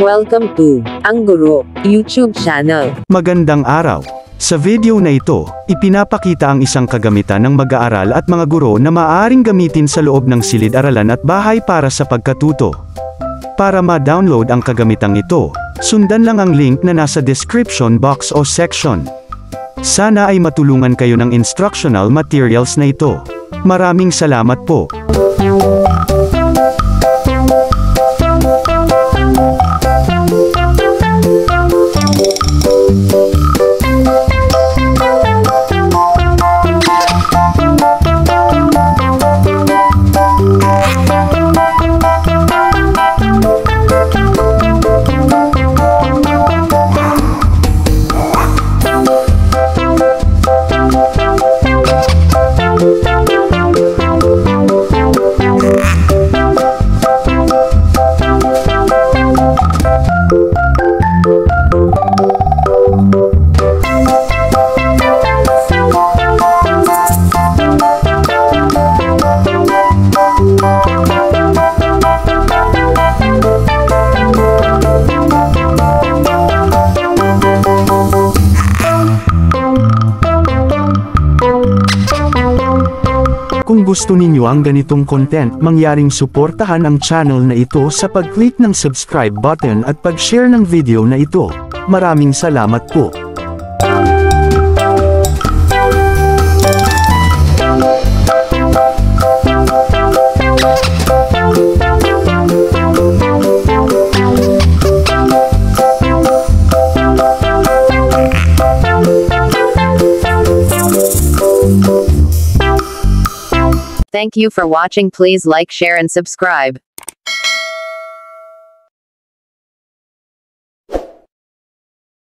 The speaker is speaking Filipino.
Welcome to Ang Guro YouTube channel. Magandang araw. Sa video na ito, ipinapakita ang isang kagamitan ng mag-aaral at mga guro na maaaring gamitin sa loob ng silid-aralan at bahay para sa pagkatuto. Para ma-download ang kagamitang ito, sundan lang ang link na nasa description box o section. Sana ay matulungan kayo ng instructional materials na ito. Maraming salamat po. Kung gusto ninyo ang ganitong content, mangyaring suportahan ang channel na ito sa pag-click ng subscribe button at pag-share ng video na ito. Maraming salamat po. Thank you for watching. Please like, share and subscribe.